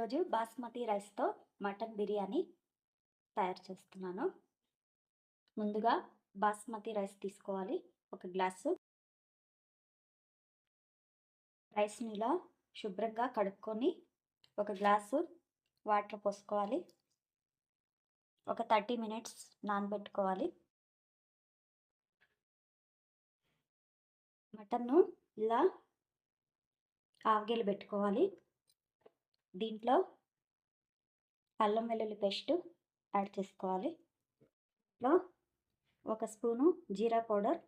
ఈరోజు బాస్మతి రైస్తో మటన్ బిర్యానీ తయారు చేస్తున్నాను. ముందుగా బాస్మతి రైస్ తీసుకోవాలి. ఒక గ్లాసు రైస్ని ఇలా శుభ్రంగా కడుక్కొని ఒక గ్లాసు వాటర్ పోసుకోవాలి. ఒక 30 మినిట్స్ నానబెట్టుకోవాలి. మటన్ను ఇలా ఆవగేలు పెట్టుకోవాలి. దీంట్లో అల్లం వెల్లుల్లి పేస్ట్ యాడ్ చేసుకోవాలి. దీంట్లో ఒక స్పూను జీరా పౌడర్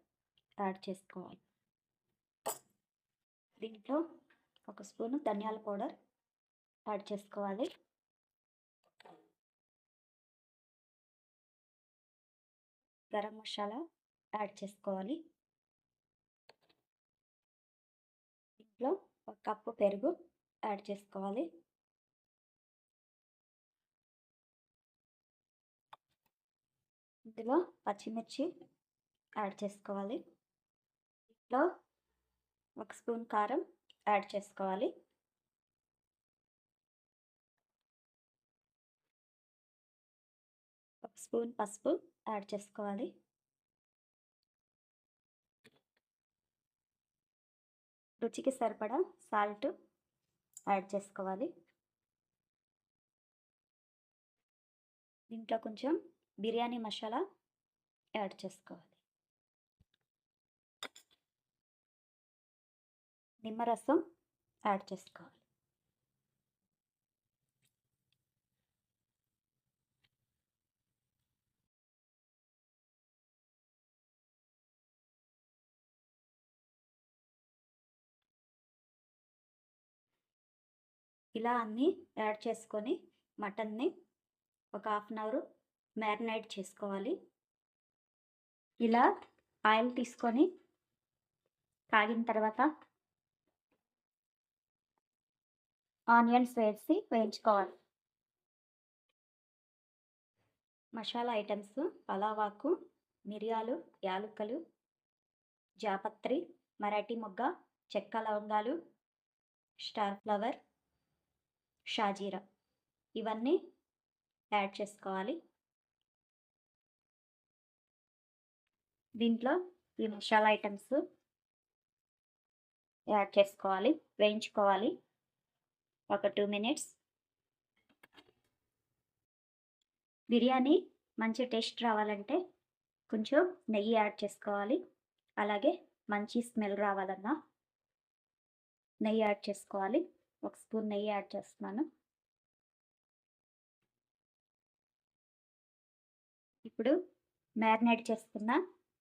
యాడ్ చేసుకోవాలి. దీంట్లో ఒక స్పూను ధనియాల పౌడర్ యాడ్ చేసుకోవాలి. గరం మసాలా యాడ్ చేసుకోవాలి. దీంట్లో ఒక కప్పు పెరుగు యాడ్ చేసుకోవాలి. ఇందులో పచ్చిమిర్చి యాడ్ చేసుకోవాలి. దీంట్లో ఒక స్పూన్ కారం యాడ్ చేసుకోవాలి. ఒక స్పూన్ పసుపు యాడ్ చేసుకోవాలి. రుచికి సరిపడా సాల్ట్ యాడ్ చేసుకోవాలి. దీంట్లో కొంచెం బిర్యానీ మసాలా యాడ్ చేసుకోవాలి. నిమ్మరసం యాడ్ చేసుకోవాలి. ఇలా అన్నీ యాడ్ చేసుకొని మటన్ని ఒక హాఫ్ అన్ అవర్ మ్యారినేట్ చేసుకోవాలి. ఇలా ఆయిల్ తీసుకొని కాగిన తర్వాత ఆనియన్స్ వేసి వేయించుకోవాలి. మసాలా ఐటమ్స్ పలావాకు, మిరియాలు, యాలుకలు, జాపత్రి, మరాఠీ మొగ్గ, చెక్క లవంగాలు, స్టార్ ఫ్లవర్, షాజీరా ఇవన్నీ యాడ్ చేసుకోవాలి. దీంట్లో ఈ మసాలా ఐటమ్స్ యాడ్ చేసుకోవాలి, వేయించుకోవాలి ఒక 2 మినిట్స్. బిర్యానీ మంచి టేస్ట్ రావాలంటే కొంచెం నెయ్యి యాడ్ చేసుకోవాలి. అలాగే మంచి స్మెల్ రావాలన్నా నెయ్యి యాడ్ చేసుకోవాలి. ఒక స్పూన్ నెయ్యి యాడ్ చేస్తున్నాను. ఇప్పుడు మ్యారినేట్ చేసుకున్న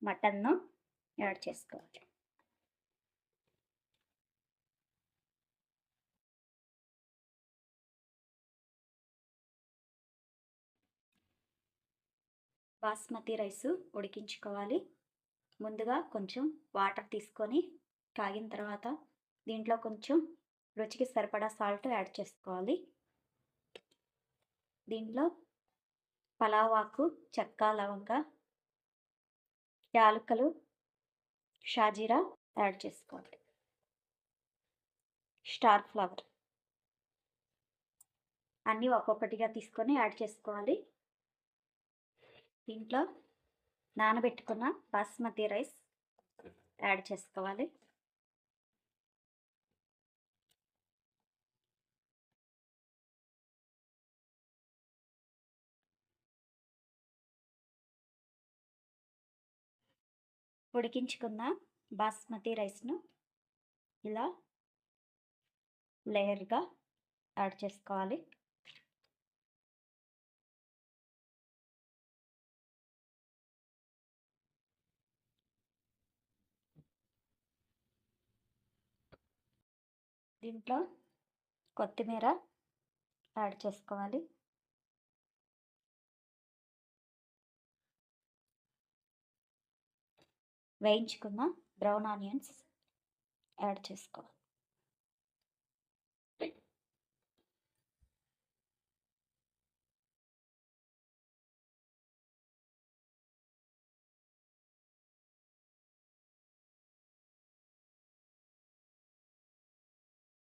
మటన్ను యాడ్ చేసుకోవాలి. బాస్మతి రైస్ ఉడికించుకోవాలి. ముందుగా కొంచెం వాటర్ తీసుకొని కాగిన తర్వాత దీంట్లో కొంచెం రుచికి సరిపడా సాల్ట్ యాడ్ చేసుకోవాలి. దీంట్లో పలావ్ ఆకు, చెక్క లవంగ, యాలుకలు, షాజీరా యాడ్ చేసుకోవాలి. స్టార్ ఫ్లవర్ అన్నీ ఒక్కొక్కటిగా తీసుకొని యాడ్ చేసుకోవాలి. దీంట్లో నానబెట్టుకున్న బాస్మతి రైస్ యాడ్ చేసుకోవాలి. ఉడికించుకున్న బాస్మతి రైస్ను ఇలా లేయర్గా యాడ్ చేసుకోవాలి. దీంట్లో కొత్తిమీర యాడ్ చేసుకోవాలి. వేయించుకున్న బ్రౌన్ ఆనియన్స్ యాడ్ చేసుకోవాలి.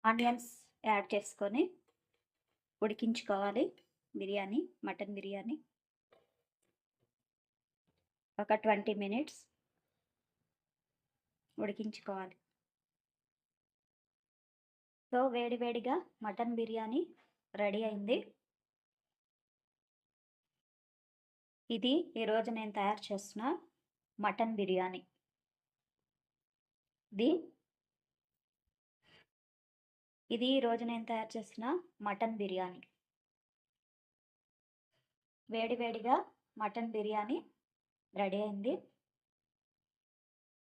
ఆనియన్స్ యాడ్ చేసుకొని ఉడికించుకోవాలి. బిర్యానీ, మటన్ బిర్యానీ ఒక 20 మినిట్స్ ఉడికించుకోవాలి. సో వేడివేడిగా మటన్ బిర్యానీ రెడీ అయింది. ఇది ఈరోజు నేను తయారు చేస్తున్న మటన్ బిర్యానీ. ఇది ఈరోజు నేను తయారు చేసిన మటన్ బిర్యానీ. వేడివేడిగా మటన్ బిర్యానీ రెడీ అయింది.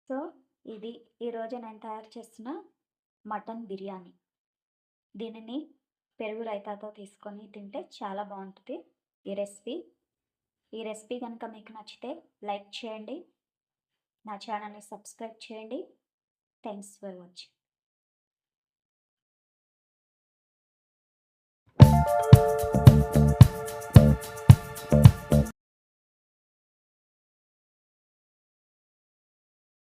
సో ఇది ఈరోజు నేను తయారు చేస్తున్న మటన్ బిర్యానీ. దీనిని పెరుగు రైతాతో తీసుకొని తింటే చాలా బాగుంటుంది ఈ రెసిపీ. ఈ రెసిపీ కనుక మీకు నచ్చితే లైక్ చేయండి, నా ఛానల్ని సబ్స్క్రైబ్ చేయండి. Thanks for watching.